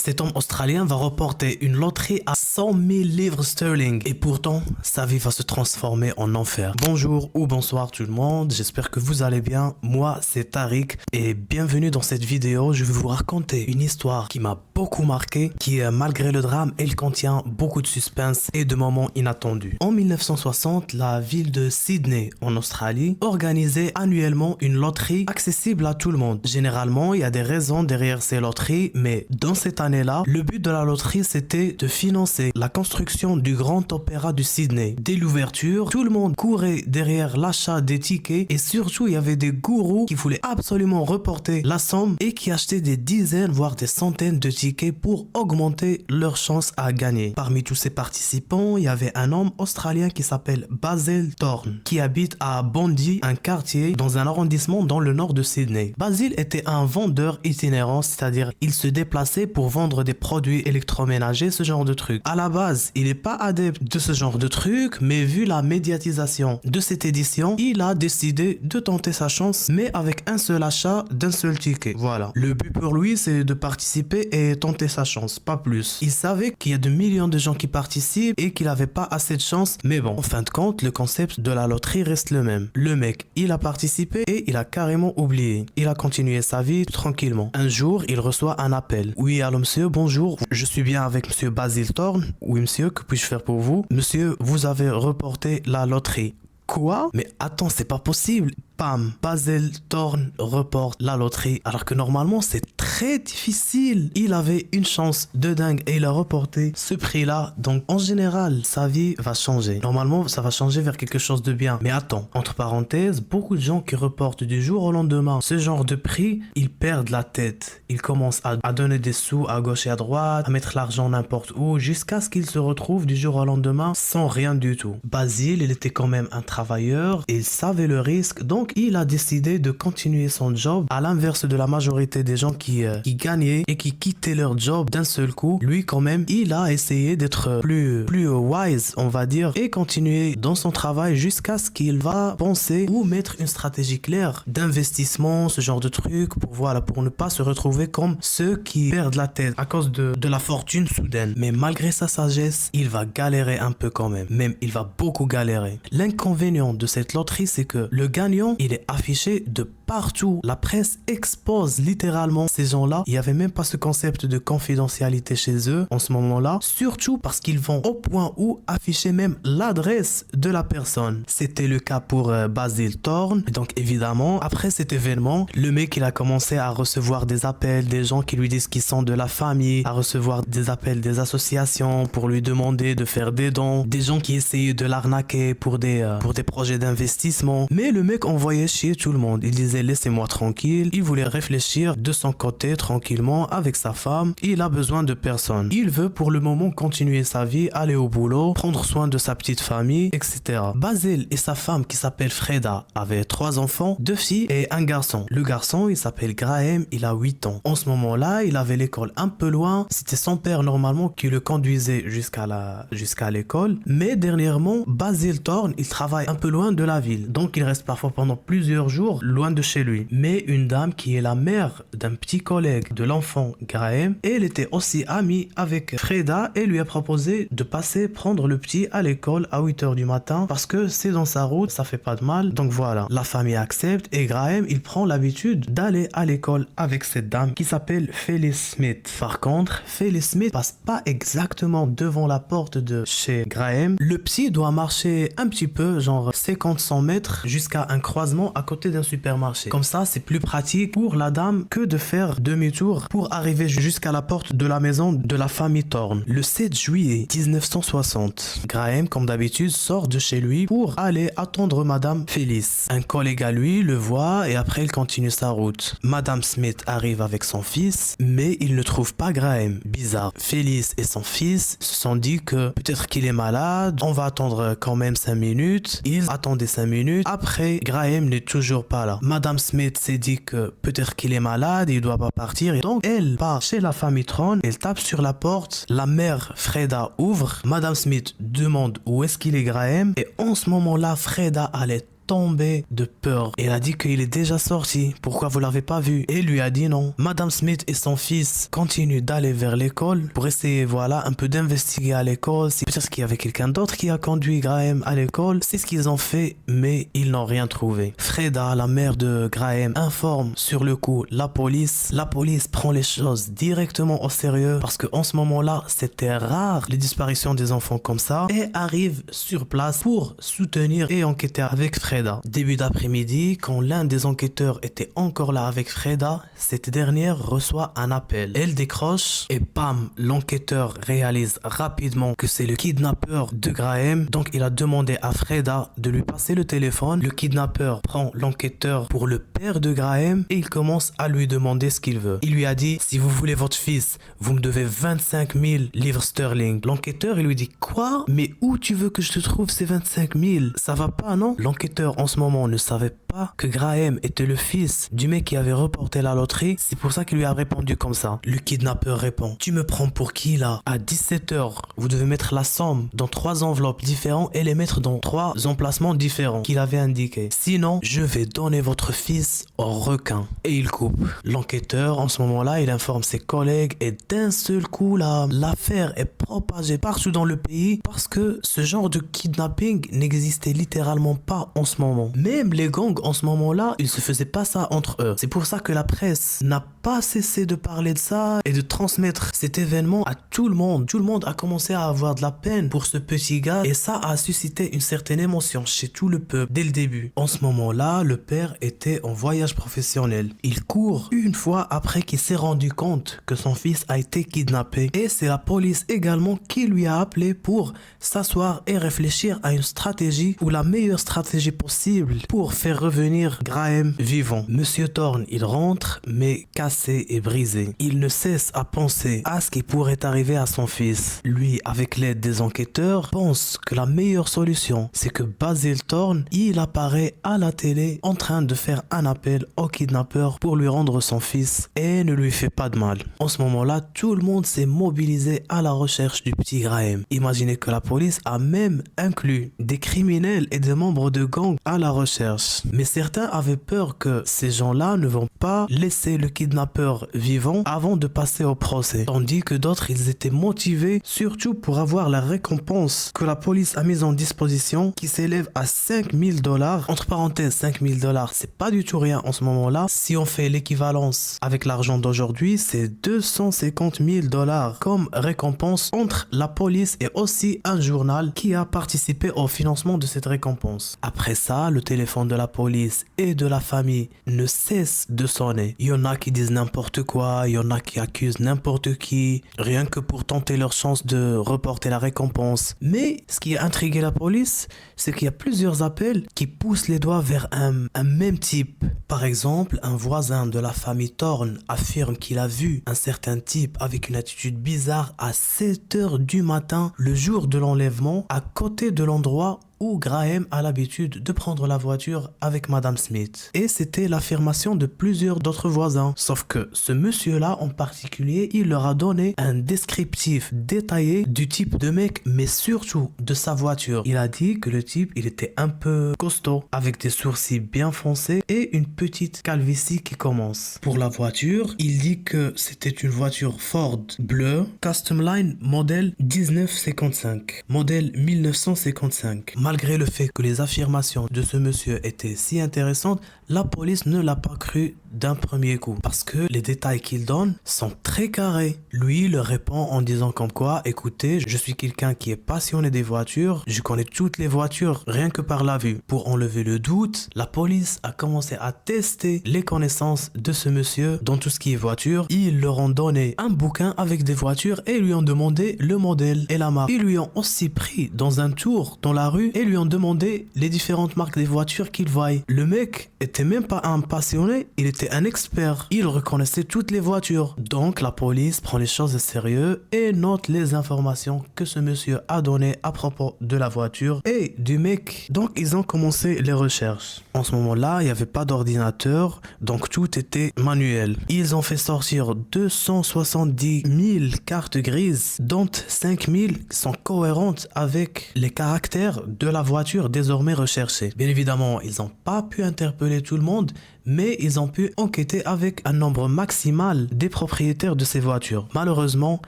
Cet homme australien va reporter une loterie à 100 000 livres sterling et pourtant, sa vie va se transformer en enfer. Bonjour ou bonsoir tout le monde, j'espère que vous allez bien. Moi, c'est Tariq et bienvenue dans cette vidéo. Je vais vous raconter une histoire qui m'a beaucoup marqué, qui malgré le drame, elle contient beaucoup de suspense et de moments inattendus. En 1960, la ville de Sydney, en Australie, organisait annuellement une loterie accessible à tout le monde. Généralement, il y a des raisons derrière ces loteries, mais dans cette année-là, le but de la loterie, c'était de financer la construction du grand opéra de Sydney. Dès l'ouverture, tout le monde courait derrière l'achat des tickets et surtout, il y avait des gourous qui voulaient absolument reporter la somme et qui achetaient des dizaines, voire des centaines de tickets pour augmenter leurs chances à gagner. Parmi tous ces participants, il y avait un homme australien qui s'appelle Basil Thorne, qui habite à Bondi, un quartier dans un arrondissement dans le nord de Sydney. Basil était un vendeur itinérant, c'est-à-dire il se déplaçait pour vendre des produits électroménagers, ce genre de trucs. À la base, il n'est pas adepte de ce genre de trucs, mais vu la médiatisation de cette édition, il a décidé de tenter sa chance, mais avec un seul achat d'un seul ticket. Voilà. Le but pour lui, c'est de participer et tenter sa chance, pas plus. Il savait qu'il y a de millions de gens qui participent et qu'il n'avait pas assez de chance, mais bon, en fin de compte, le concept de la loterie reste le même. Le mec, il a participé et il a carrément oublié. Il a continué sa vie tranquillement. Un jour, il reçoit un appel. Oui, allô monsieur, bonjour, je suis bien avec monsieur Basil Thorne. Oui monsieur, que puis-je faire pour vous? Monsieur, vous avez reporté la loterie. Quoi? Mais attends, c'est pas possible. Pam, Basil Thorne reporte la loterie alors que normalement c'est très difficile. Il avait une chance de dingue et il a reporté ce prix-là. Donc en général, sa vie va changer. Normalement, ça va changer vers quelque chose de bien. Mais attends, entre parenthèses, beaucoup de gens qui reportent du jour au lendemain ce genre de prix, ils perdent la tête. Ils commencent à donner des sous à gauche et à droite, à mettre l'argent n'importe où, jusqu'à ce qu'ils se retrouvent du jour au lendemain sans rien du tout. Basil, il était quand même un travailleur et il savait le risque, donc il a décidé de continuer son job à l'inverse de la majorité des gens qui gagnaient et qui quittaient leur job d'un seul coup. Lui quand même, il a essayé d'être plus wise, on va dire, et continuer dans son travail jusqu'à ce qu'il va penser ou mettre une stratégie claire d'investissement, ce genre de truc, pour ne pas se retrouver comme ceux qui perdent la tête à cause de la fortune soudaine. Mais malgré sa sagesse, il va galérer un peu quand même. Même, il va beaucoup galérer. L'inconvénient de cette loterie, c'est que le gagnant, il est affiché de partout. La presse expose littéralement ces gens-là. Il n'y avait même pas ce concept de confidentialité chez eux en ce moment-là. Surtout parce qu'ils vont au point où afficher même l'adresse de la personne. C'était le cas pour Basil Thorne. Donc évidemment, après cet événement, le mec il a commencé à recevoir des appels, des gens qui lui disent qu'ils sont de la famille, à recevoir des appels des associations pour lui demander de faire des dons, des gens qui essayaient de l'arnaquer pour des projets d'investissement. Mais le mec envoyait chier tout le monde. Il disait laissez-moi tranquille. Il voulait réfléchir de son côté tranquillement avec sa femme. Il a besoin de personne. Il veut pour le moment continuer sa vie, aller au boulot, prendre soin de sa petite famille, etc. Basil et sa femme qui s'appelle Freda avaient 3 enfants, 2 filles et un garçon. Le garçon il s'appelle Graham, il a 8 ans. En ce moment-là, il avait l'école un peu loin. C'était son père normalement qui le conduisait jusqu'à l'école. Mais dernièrement, Basil Thorne, il travaille un peu loin de la ville. Donc il reste parfois pendant plusieurs jours loin de chez lui. Mais une dame qui est la mère d'un petit collègue de l'enfant Graham, elle était aussi amie avec Freda et lui a proposé de passer prendre le petit à l'école à 8h du matin parce que c'est dans sa route, ça fait pas de mal. Donc voilà, la famille accepte et Graham il prend l'habitude d'aller à l'école avec cette dame qui s'appelle Phyllis Smith. Par contre, Phyllis Smith passe pas exactement devant la porte de chez Graham. Le petit doit marcher un petit peu, genre 50-100 mètres jusqu'à un croisement à côté d'un supermarché. Comme ça, c'est plus pratique pour la dame que de faire demi-tour pour arriver jusqu'à la porte de la maison de la famille Thorne. Le 7 juillet 1960, Graham, comme d'habitude, sort de chez lui pour aller attendre Madame Phyllis. Un collègue à lui le voit et après il continue sa route. Madame Smith arrive avec son fils, mais il ne trouve pas Graham. Bizarre. Phyllis et son fils se sont dit que peut-être qu'il est malade, on va attendre quand même 5 minutes. Ils attendaient 5 minutes. Après, Graham n'est toujours pas là. Madame Smith s'est dit que peut-être qu'il est malade, il doit pas partir. Et donc, elle part chez la famille Thorne, elle tape sur la porte. La mère Freda ouvre. Madame Smith demande où est-ce qu'il est Graham. Et en ce moment-là, Freda allait tombé de peur. Il a dit qu'il est déjà sorti. Pourquoi vous l'avez pas vu? Et il lui a dit non. Madame Smith et son fils continuent d'aller vers l'école pour essayer, voilà, un peu d'investiguer à l'école. C'est peut-être qu'il y avait quelqu'un d'autre qui a conduit Graham à l'école. C'est ce qu'ils ont fait, mais ils n'ont rien trouvé. Freda, la mère de Graham, informe sur le coup la police. La police prend les choses directement au sérieux parce que en ce moment-là, c'était rare les disparitions des enfants comme ça et arrive sur place pour soutenir et enquêter avec Freda. Début d'après-midi, quand l'un des enquêteurs était encore là avec Freda, cette dernière reçoit un appel. Elle décroche et bam, l'enquêteur réalise rapidement que c'est le kidnappeur de Graham. Donc il a demandé à Freda de lui passer le téléphone. Le kidnappeur prend l'enquêteur pour le père de Graham et il commence à lui demander ce qu'il veut. Il lui a dit: si vous voulez votre fils, vous me devez 25 000 livres sterling. L'enquêteur, il lui dit: quoi? Mais où tu veux que je te trouve ces 25 000? Ça va pas, non? L'enquêteur en ce moment ne savait pas que Graham était le fils du mec qui avait reporté la loterie. C'est pour ça qu'il lui a répondu comme ça. Le kidnappeur répond: tu me prends pour qui là? À 17h, vous devez mettre la somme dans 3 enveloppes différentes et les mettre dans 3 emplacements différents qu'il avait indiqués. Sinon, je vais donner votre fils au requin. Et il coupe. L'enquêteur, en ce moment-là, il informe ses collègues et d'un seul coup, là, l'affaire est propagée partout dans le pays parce que ce genre de kidnapping n'existait littéralement pas en ce moment. Même les gangs en ce moment-là, ils se faisaient pas ça entre eux. C'est pour ça que la presse n'a pas cessé de parler de ça et de transmettre cet événement à tout le monde. Tout le monde a commencé à avoir de la peine pour ce petit gars et ça a suscité une certaine émotion chez tout le peuple dès le début. En ce moment-là, le père était en voyage professionnel. Il court une fois après qu'il s'est rendu compte que son fils a été kidnappé et c'est la police également qui lui a appelé pour s'asseoir et réfléchir à une stratégie ou la meilleure stratégie possible pour faire revenir Graham vivant. Monsieur Thorne, il rentre mais cassé et brisé. Il ne cesse à penser à ce qui pourrait arriver à son fils. Lui, avec l'aide des enquêteurs, pense que la meilleure solution, c'est que Basil Thorne, il apparaît à la télé en train de faire un appel au kidnappeur pour lui rendre son fils et ne lui fait pas de mal. En ce moment-là, tout le monde s'est mobilisé à la recherche du petit Graham. Imaginez que la police a même inclus des criminels et des membres de gangs à la recherche. Mais certains avaient peur que ces gens-là ne vont pas laisser le kidnappeur vivant avant de passer au procès. Tandis que d'autres, ils étaient motivés surtout pour avoir la récompense que la police a mise en disposition qui s'élève à 5 000 $. Entre parenthèses, 5 000 $, c'est pas du tout rien en ce moment-là. Si on fait l'équivalence avec l'argent d'aujourd'hui, c'est 250 000 $ comme récompense entre la police et aussi un journal qui a participé au financement de cette récompense. Après ça, le téléphone de la police et de la famille ne cesse de sonner. Il y en a qui disent n'importe quoi, il y en a qui accusent n'importe qui, rien que pour tenter leur chance de reporter la récompense. Mais ce qui a intrigué la police, c'est qu'il y a plusieurs appels qui poussent les doigts vers un même type. Par exemple, un voisin de la famille Thorne affirme qu'il a vu un certain type avec une attitude bizarre à 7h du matin le jour de l'enlèvement à côté de l'endroit où Graham a l'habitude de prendre la voiture avec Madame Smith. Et c'était l'affirmation de plusieurs d'autres voisins. Sauf que ce monsieur-là en particulier, il leur a donné un descriptif détaillé du type de mec, mais surtout de sa voiture. Il a dit que le type, il était un peu costaud, avec des sourcils bien foncés et une petite calvitie qui commence. Pour la voiture, il dit que c'était une voiture Ford bleue, Custom Line modèle 1955, modèle 1955. Malgré le fait que les affirmations de ce monsieur étaient si intéressantes, la police ne l'a pas cru d'un premier coup parce que les détails qu'il donne sont très carrés. Lui il répond en disant comme quoi: écoutez, je suis quelqu'un qui est passionné des voitures, je connais toutes les voitures rien que par la vue. Pour enlever le doute, la police a commencé à tester les connaissances de ce monsieur dans tout ce qui est voiture. Ils leur ont donné un bouquin avec des voitures et lui ont demandé le modèle et la marque. Ils lui ont aussi pris dans un tour dans la rue et lui ont demandé les différentes marques des voitures qu'il voyait. Le mec était même pas un passionné, il était un expert. Il reconnaissait toutes les voitures. Donc la police prend les choses au sérieux et note les informations que ce monsieur a données à propos de la voiture et du mec. Donc ils ont commencé les recherches. En ce moment-là, il n'y avait pas d'ordinateur, donc tout était manuel. Ils ont fait sortir 270 000 cartes grises, dont 5 000 sont cohérentes avec les caractères de la voiture désormais recherchée. Bien évidemment, ils n'ont pas pu interpeller tout le monde, mais ils ont pu enquêter avec un nombre maximal des propriétaires de ces voitures. Malheureusement,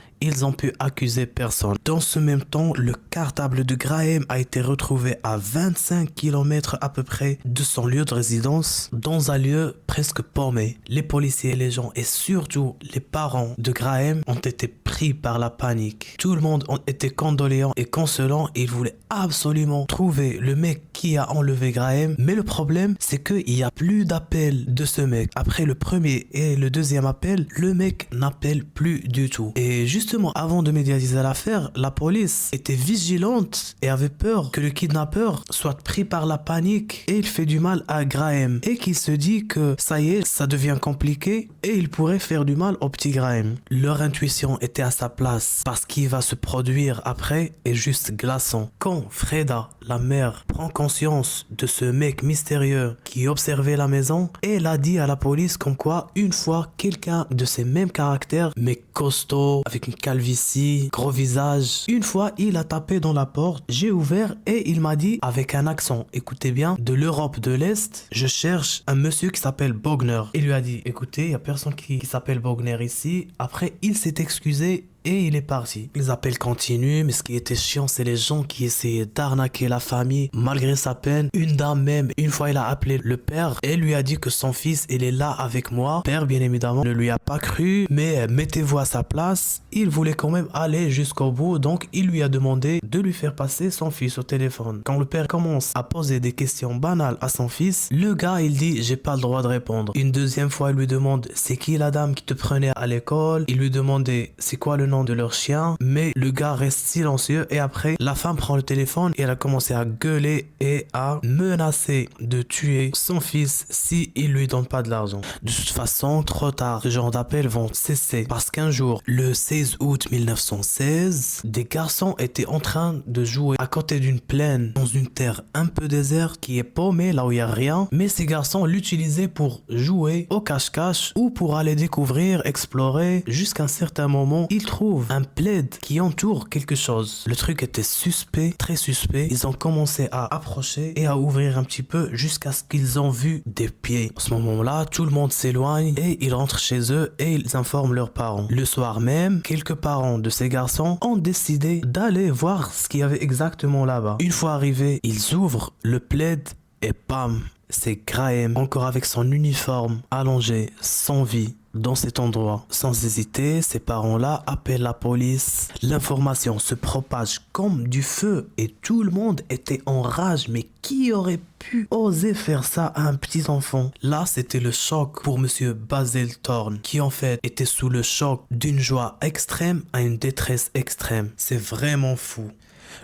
ils ont pu accuser personne. Dans ce même temps, le cartable de Graham a été retrouvé à 25 km à peu près de son lieu de résidence, dans un lieu presque paumé. Les policiers, les gens et surtout les parents de Graham ont été pris par la panique. Tout le monde a été condoléant et consolant. Ils voulaient absolument trouver le mec qui a enlevé Graham. Mais le problème, c'est qu'il n'y a plus d'appel de ce mec. Après le premier et le deuxième appel, le mec n'appelle plus du tout. Et justement, avant de médiatiser l'affaire, la police était vigilante et avait peur que le kidnappeur soit pris par la panique et il fait du mal à Graham. Et qu'il se dit que ça y est, ça devient compliqué et il pourrait faire du mal au petit Graham. Leur intuition était à sa place parce ce qui va se produire après est juste glaçant. Quand Freda, la mère, prend conscience de ce mec mystérieux qui observait la maison, elle a dit à la police comme quoi une fois quelqu'un de ces mêmes caractères, mais costaud, avec une calvitie, gros visage, une fois il a tapé dans la porte, j'ai ouvert et il m'a dit avec un accent, écoutez bien, de l'Europe de l'Est, je cherche un monsieur qui s'appelle Bogner. Il lui a dit, écoutez, il n'y a personne qui s'appelle Bogner ici. Après, il s'est excusé et il est parti. Les appels continuent, mais ce qui était chiant, c'est les gens qui essayaient d'arnaquer la famille malgré sa peine. Une dame même, une fois, il a appelé le père et lui a dit que son fils, il est là avec moi. Le père, bien évidemment, ne lui a pas cru, mais mettez-vous à sa place. Il voulait quand même aller jusqu'au bout, donc il lui a demandé de lui faire passer son fils au téléphone. Quand le père commence à poser des questions banales à son fils, le gars, il dit, j'ai pas le droit de répondre. Une deuxième fois, il lui demande, c'est qui la dame qui te prenait à l'école? Il lui demandait, c'est quoi le nom de leur chien, mais le gars reste silencieux et après la femme prend le téléphone et elle a commencé à gueuler et à menacer de tuer son fils si il lui donne pas de l'argent. De toute façon, trop tard, ce genre d'appels vont cesser parce qu'un jour, le 16 août 1916, des garçons étaient en train de jouer à côté d'une plaine dans une terre un peu déserte qui est paumée là où il y a rien, mais ces garçons l'utilisaient pour jouer au cache-cache ou pour aller découvrir, explorer. Jusqu'à un certain moment, ils trouvent un plaid qui entoure quelque chose. Le truc était suspect, très suspect. Ils ont commencé à approcher et à ouvrir un petit peu jusqu'à ce qu'ils ont vu des pieds. À ce moment-là, tout le monde s'éloigne et ils rentrent chez eux et ils informent leurs parents. Le soir même, quelques parents de ces garçons ont décidé d'aller voir ce qu'il y avait exactement là-bas. Une fois arrivés, ils ouvrent le plaid et bam, c'est Graham, encore avec son uniforme, allongé, sans vie, dans cet endroit. Sans hésiter, ces parents-là appellent la police. L'information se propage comme du feu et tout le monde était en rage. Mais qui aurait pu oser faire ça à un petit enfant? Là, c'était le choc pour monsieur Basil Thorne, qui en fait était sous le choc d'une joie extrême à une détresse extrême. C'est vraiment fou.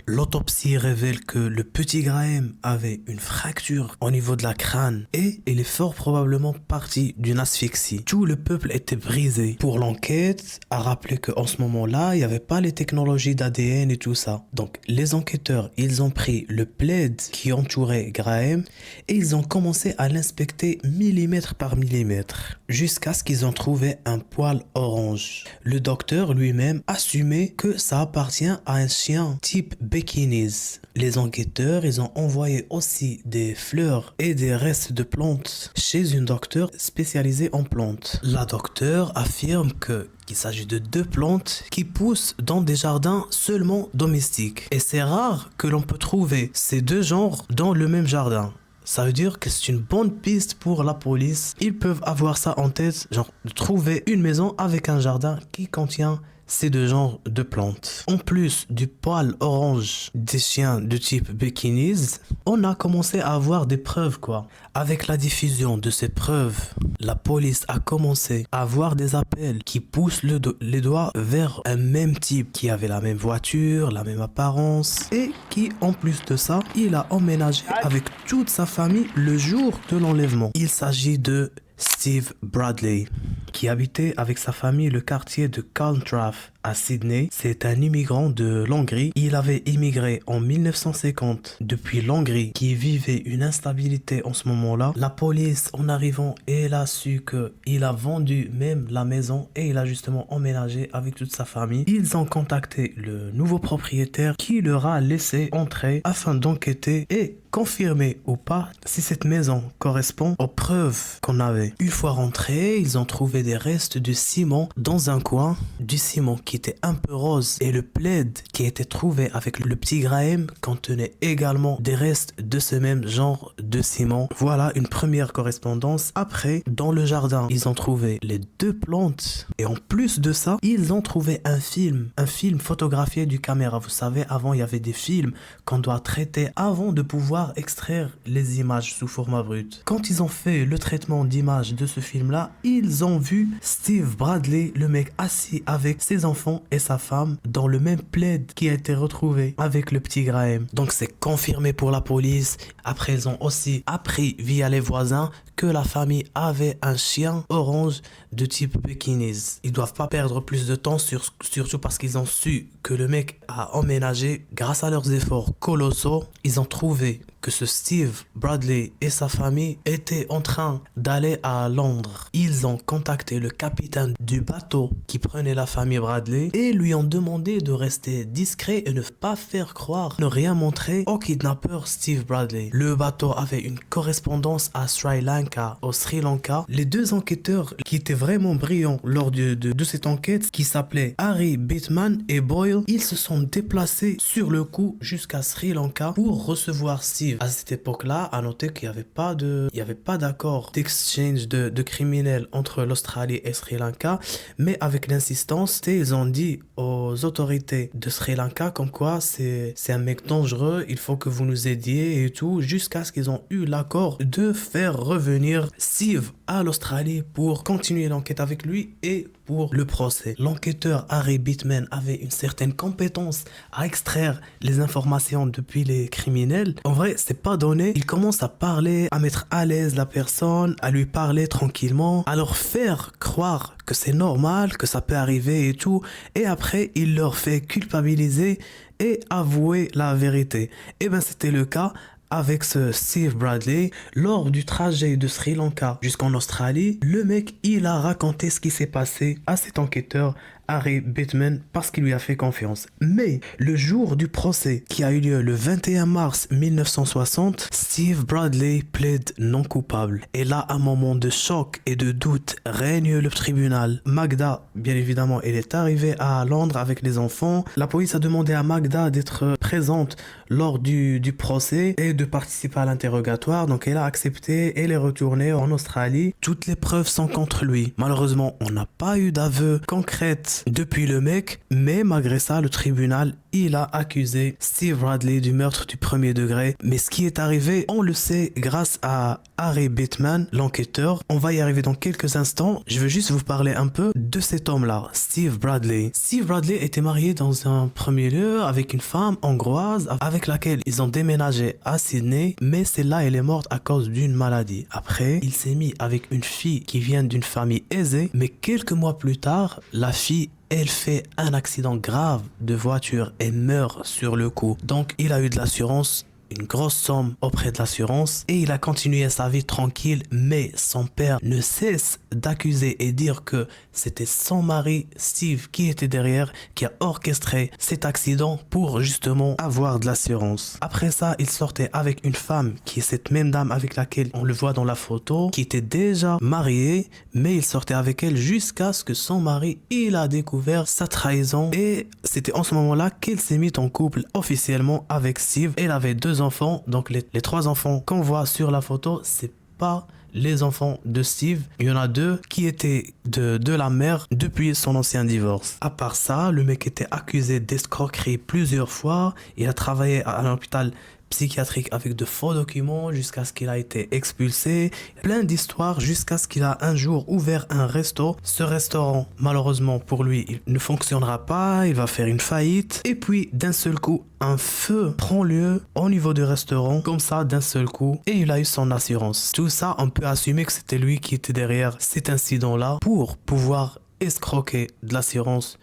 L'autopsie révèle que le petit Graham avait une fracture au niveau de la crâne et il est fort probablement parti d'une asphyxie. Tout le peuple était brisé. Pour l'enquête, a rappelé qu'en ce moment-là, il n'y avait pas les technologies d'ADN et tout ça. Donc les enquêteurs, ils ont pris le plaid qui entourait Graham et ils ont commencé à l'inspecter millimètre par millimètre jusqu'à ce qu'ils ont trouvé un poil orange. Le docteur lui-même assumait que ça appartient à un chien type Pekingese. Les enquêteurs, ils ont envoyé aussi des fleurs et des restes de plantes chez une docteure spécialisée en plantes. La docteure affirme qu'il s'agit de 2 plantes qui poussent dans des jardins seulement domestiques. Et c'est rare que l'on peut trouver ces 2 genres dans le même jardin. Ça veut dire que c'est une bonne piste pour la police. Ils peuvent avoir ça en tête, genre de trouver une maison avec un jardin qui contient ces 2 genres de plantes. En plus du poil orange des chiens de type Pekingese, on a commencé à avoir des preuves quoi. Avec la diffusion de ces preuves, la police a commencé à avoir des appels qui poussent les doigts vers un même type qui avait la même voiture, la même apparence et qui en plus de ça, il a emménagé avec toute sa famille le jour de l'enlèvement. Il s'agit de Steve Bradley, qui habitait avec sa famille le quartier de Calntraff à Sydney. C'est un immigrant de l'Hongrie. Il avait immigré en 1950 depuis l'Hongrie qui vivait une instabilité en ce moment-là. La police, en arrivant, elle a su qu'il a vendu même la maison et il a justement emménagé avec toute sa famille. Ils ont contacté le nouveau propriétaire qui leur a laissé entrer afin d'enquêter et confirmer ou pas si cette maison correspond aux preuves qu'on avait. Une fois rentrés, ils ont trouvé des restes de ciment dans un coin, du ciment qui était un peu rose et le plaid qui a été trouvé avec le petit Graham contenait également des restes de ce même genre de ciment. Voilà une première correspondance. Après, dans le jardin, ils ont trouvé les deux plantes et en plus de ça, ils ont trouvé un film photographié du caméra. Vous savez, avant il y avait des films qu'on doit traiter avant de pouvoir extraire les images sous format brut. Quand ils ont fait le traitement d'image de ce film-là, ils ont vu Steve Bradley, le mec assis avec ses enfants et sa femme dans le même plaid qui a été retrouvé avec le petit Graham. Donc c'est confirmé pour la police. Après, ils ont aussi appris via les voisins que la famille avait un chien orange de type Pekingese. Ils doivent pas perdre plus de temps, surtout parce qu'ils ont su que le mec a emménagé. Grâce à leurs efforts colossaux, ils ont trouvé que ce Steve Bradley et sa famille étaient en train d'aller à Londres. Ils ont contacté le capitaine du bateau qui prenait la famille Bradley et lui ont demandé de rester discret et ne pas faire croire, ne rien montrer au kidnappeur Steve Bradley. Le bateau avait une correspondance à Sri Lanka, au Sri Lanka. Les deux enquêteurs qui étaient vraiment brillants lors de cette enquête, qui s'appelaient Harry Bateman et Boyle, ils se sont déplacés sur le coup jusqu'à Sri Lanka pour recevoir Steve. À cette époque-là, à noter qu'il n'y avait pas d'accord d'exchange de criminels entre l'Australie et Sri Lanka, mais avec l'insistance, ils ont dit aux autorités de Sri Lanka comme quoi c'est un mec dangereux, il faut que vous nous aidiez et tout, jusqu'à ce qu'ils ont eu l'accord de faire revenir Steve à l'Australie pour continuer l'enquête avec lui et pour le procès. L'enquêteur Harry Bateman avait une certaine compétence à extraire les informations depuis les criminels. En vrai, c'est pas donné. Il commence à parler, à mettre à l'aise la personne, à lui parler tranquillement, à leur faire croire que c'est normal, que ça peut arriver et tout. Et après, il leur fait culpabiliser et avouer la vérité. Et ben, c'était le cas avec ce Steve Bradley. Lors du trajet de Sri Lanka jusqu'en Australie, le mec, il a raconté ce qui s'est passé à cet enquêteur Harry Bateman parce qu'il lui a fait confiance. Mais le jour du procès qui a eu lieu le 21 mars 1960, Steve Bradley plaide non coupable. Et là, un moment de choc et de doute règne le tribunal. Magda, bien évidemment, elle est arrivée à Londres avec les enfants. La police a demandé à Magda d'être présente lors du procès et de participer à l'interrogatoire. Donc elle a accepté, elle est retournée en Australie. Toutes les preuves sont contre lui. Malheureusement, on n'a pas eu d'aveu concrète depuis le mec, mais malgré ça, le tribunal, il a accusé Steve Bradley du meurtre du premier degré. Mais ce qui est arrivé, on le sait grâce à Harry Bateman, l'enquêteur. On va y arriver dans quelques instants. Je veux juste vous parler un peu de cet homme-là, Steve Bradley. Steve Bradley était marié dans un premier lieu avec une femme hongroise avec laquelle ils ont déménagé à Sydney, mais celle-là, elle est morte à cause d'une maladie. Après, il s'est mis avec une fille qui vient d'une famille aisée, mais quelques mois plus tard, la fille, elle fait un accident grave de voiture et meurt sur le coup. Donc, il a eu de l'assurance, une grosse somme auprès de l'assurance et il a continué sa vie tranquille, mais son père ne cesse d'accuser et dire que c'était son mari Steve qui était derrière, qui a orchestré cet accident pour justement avoir de l'assurance. Après ça, il sortait avec une femme qui est cette même dame avec laquelle on le voit dans la photo, qui était déjà mariée, mais il sortait avec elle jusqu'à ce que son mari, il a découvert sa trahison et c'était en ce moment-là qu'elle s'est mise en couple officiellement avec Steve. Elle avait 2 enfants, donc les 3 enfants qu'on voit sur la photo, c'est pas les enfants de Steve. Il y en a 2 qui étaient de la mère depuis son ancien divorce. À part ça, le mec était accusé d'escroquerie plusieurs fois. Il a travaillé à l'hôpital psychiatrique avec de faux documents jusqu'à ce qu'il a été expulsé. Plein d'histoires jusqu'à ce qu'il a un jour ouvert un resto. Ce restaurant, malheureusement pour lui, il ne fonctionnera pas, il va faire une faillite. Et puis, d'un seul coup, un feu prend lieu au niveau du restaurant, comme ça, d'un seul coup, et il a eu son assurance. Tout ça, on peut assumer que c'était lui qui était derrière cet incident-là pour pouvoir escroquer de l'assurance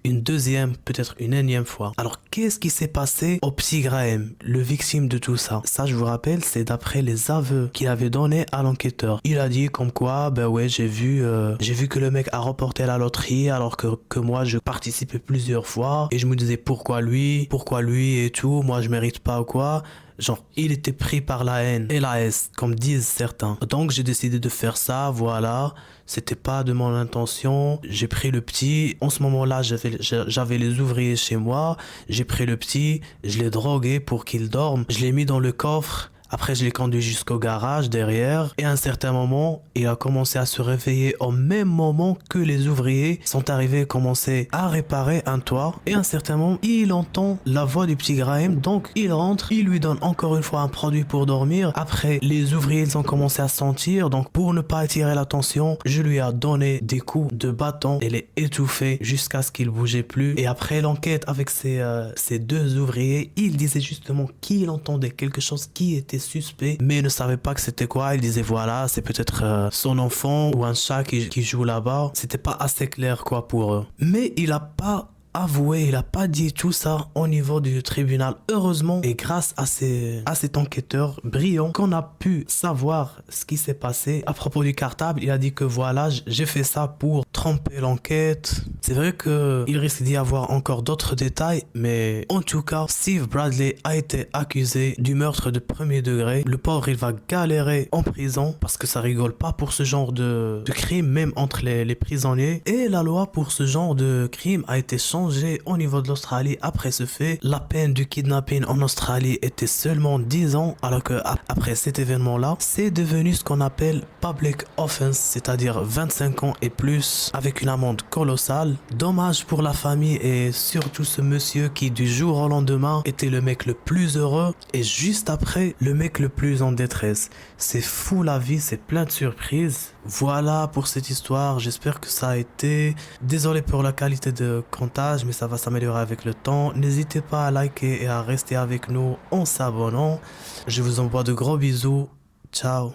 une deuxième, peut-être une énième fois. Alors, qu'est-ce qui s'est passé au petit Graham, le victime de tout ça? Ça, je vous rappelle, c'est d'après les aveux qu'il avait donnés à l'enquêteur. Il a dit comme quoi, ben ouais, j'ai vu que le mec a remporté la loterie alors que moi, je participais plusieurs fois et je me disais pourquoi lui et tout, moi je mérite pas ou quoi. Genre, il était pris par la haine et la haine, comme disent certains. Donc, j'ai décidé de faire ça, voilà. C'était pas de mon intention. J'ai pris le petit. En ce moment-là, j'avais les ouvriers chez moi. J'ai pris le petit, je l'ai drogué pour qu'il dorme. Je l'ai mis dans le coffre. Après, je l'ai conduit jusqu'au garage derrière et à un certain moment, il a commencé à se réveiller au même moment que les ouvriers sont arrivés et commencé à réparer un toit. Et à un certain moment, il entend la voix du petit Graham, donc il rentre, il lui donne encore une fois un produit pour dormir. Après, les ouvriers, ils ont commencé à sentir, donc pour ne pas attirer l'attention, je lui ai donné des coups de bâton et l'ai étouffé jusqu'à ce qu'il bougeait plus. Et après l'enquête avec ces deux ouvriers, il disait justement qu'il entendait quelque chose qui était suspect, mais ne savait pas que c'était quoi. Il disait voilà, c'est peut-être son enfant ou un chat qui joue là-bas. C'était pas assez clair quoi pour eux. Mais il a pas avoué, il a pas dit tout ça au niveau du tribunal. Heureusement, et grâce à cet enquêteur brillant qu'on a pu savoir ce qui s'est passé à propos du cartable. Il a dit que voilà, j'ai fait ça pour tromper l'enquête. C'est vrai que il risque d'y avoir encore d'autres détails, mais en tout cas, Steve Bradley a été accusé du meurtre de premier degré. Le pauvre, il va galérer en prison parce que ça rigole pas pour ce genre de crime, même entre les prisonniers. Et la loi pour ce genre de crime a été changée au niveau de l'Australie après ce fait. La peine du kidnapping en Australie était seulement 10 ans, alors que après cet événement-là, c'est devenu ce qu'on appelle public offense, c'est-à-dire 25 ans et plus, avec une amende colossale. Dommage pour la famille et surtout ce monsieur qui du jour au lendemain était le mec le plus heureux et juste après le mec le plus en détresse. C'est fou la vie, c'est plein de surprises. Voilà pour cette histoire, j'espère que ça a été. Désolé pour la qualité de montage, mais ça va s'améliorer avec le temps. N'hésitez pas à liker et à rester avec nous en s'abonnant. Je vous envoie de gros bisous. Ciao.